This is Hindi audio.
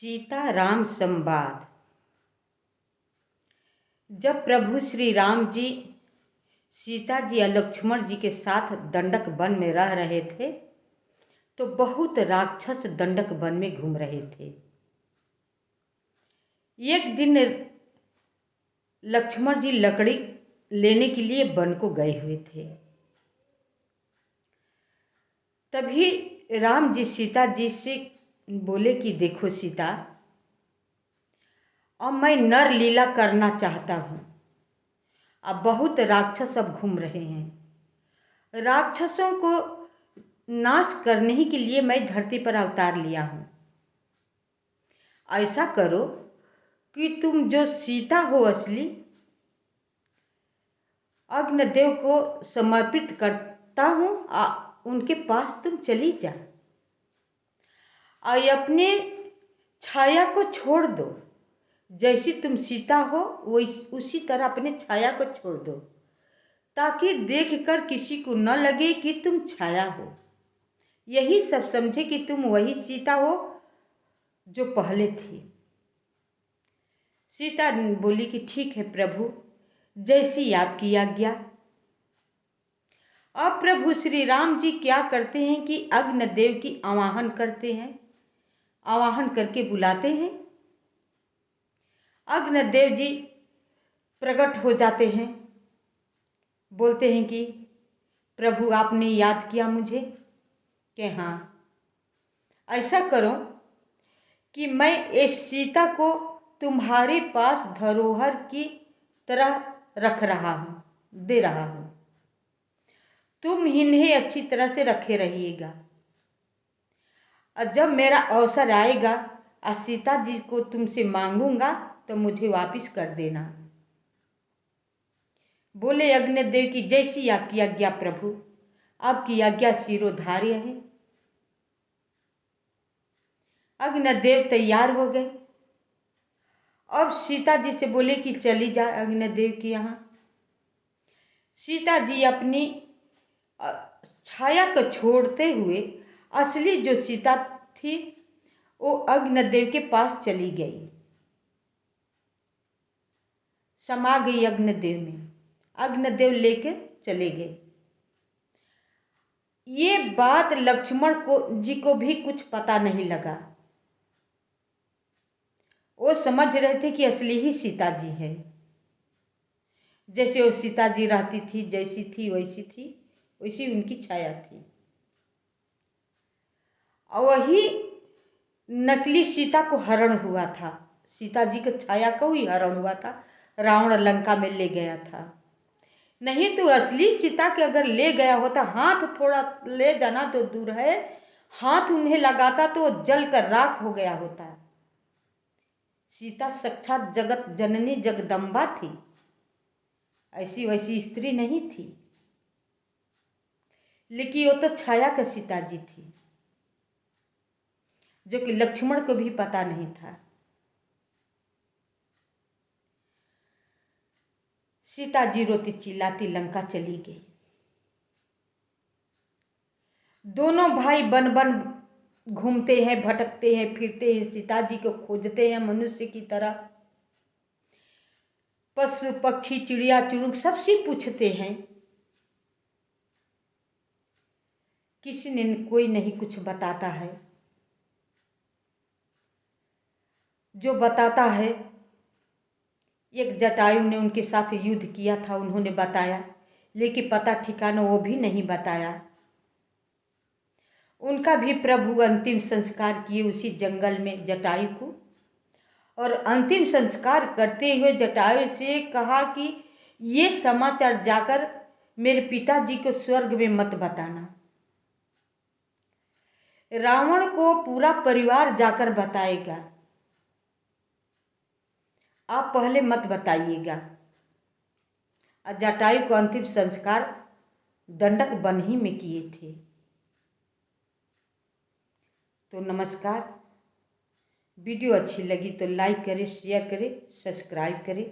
सीता राम संवाद। जब प्रभु श्री राम जी सीता जी और लक्ष्मण जी के साथ दंडक वन में रह रहे थे तो बहुत राक्षस दंडक वन में घूम रहे थे। एक दिन लक्ष्मण जी लकड़ी लेने के लिए वन को गए हुए थे। तभी राम जी सीता जी से बोले कि देखो सीता, अब मैं नर लीला करना चाहता हूँ। अब बहुत राक्षस अब घूम रहे हैं। राक्षसों को नाश करने ही के लिए मैं धरती पर अवतार लिया हूँ। ऐसा करो कि तुम जो सीता हो असली, अग्निदेव को समर्पित करता हूँ, उनके पास तुम चली जा और अपने छाया को छोड़ दो। जैसी तुम सीता हो उसी तरह अपने छाया को छोड़ दो, ताकि देखकर किसी को न लगे कि तुम छाया हो। यही सब समझे कि तुम वही सीता हो जो पहले थी। सीता बोली कि ठीक है प्रभु, जैसी आपकी आज्ञा। अब प्रभु श्री राम जी क्या करते हैं कि अग्निदेव की आवाहन करते हैं, आवाहन करके बुलाते हैं। अग्निदेव जी प्रकट हो जाते हैं, बोलते हैं कि प्रभु आपने याद किया मुझे कि हाँ, ऐसा करो कि मैं इस सीता को तुम्हारे पास धरोहर की तरह रख रहा हूँ, दे रहा हूँ। तुम इन्हें अच्छी तरह से रखे रहिएगा और जब मेरा अवसर आएगा और सीता जी को तुमसे मांगूंगा तो मुझे वापस कर देना। बोले अग्निदेव की जैसी आपकी आज्ञा प्रभु, आपकी आज्ञा शिरोधार्य है। अग्निदेव तैयार हो गए। अब सीता जी से बोले कि चली जा अग्निदेव के यहाँ। सीता जी अपनी छाया को छोड़ते हुए असली जो सीता थी वो अग्निदेव के पास चली गई, समा गई अग्निदेव में। अग्निदेव लेकर चले गए। ये बात लक्ष्मण जी को भी कुछ पता नहीं लगा। वो समझ रहे थे कि असली ही सीता जी है। जैसे वो सीता जी रहती थी, जैसी थी वैसी थी, वैसी उनकी छाया थी। और वही नकली सीता को हरण हुआ था। सीता जी की छाया को ही हरण हुआ था। रावण लंका में ले गया था। नहीं तो असली सीता के अगर ले गया होता, हाथ थोड़ा ले जाना तो दूर है, हाथ उन्हें लगाता तो जल कर राख हो गया होता। सीता साक्षात जगत जननी जगदम्बा थी, ऐसी वैसी स्त्री नहीं थी। लेकिन वो तो छाया का सीता जी थी, जो कि लक्ष्मण को भी पता नहीं था। सीता जी रोती चिल्लाती लंका चली गई। दोनों भाई बन बन घूमते हैं, भटकते हैं, फिरते हैं, सीता जी को खोजते हैं मनुष्य की तरह। पशु पक्षी चिड़िया चुरुंग सबसे पूछते हैं, किसी ने कोई नहीं कुछ बताता है। जो बताता है, एक जटायु ने उनके साथ युद्ध किया था, उन्होंने बताया, लेकिन पता ठिकाना वो भी नहीं बताया। उनका भी प्रभु अंतिम संस्कार किए उसी जंगल में जटायु को, और अंतिम संस्कार करते हुए जटायु से कहा कि ये समाचार जाकर मेरे पिताजी को स्वर्ग में मत बताना। रावण को पूरा परिवार जाकर बताएगा, आप पहले मत बताइएगा। जटायु को अंतिम संस्कार दंडक वन ही में किए थे। तो नमस्कार। वीडियो अच्छी लगी तो लाइक करें, शेयर करें, सब्सक्राइब करें।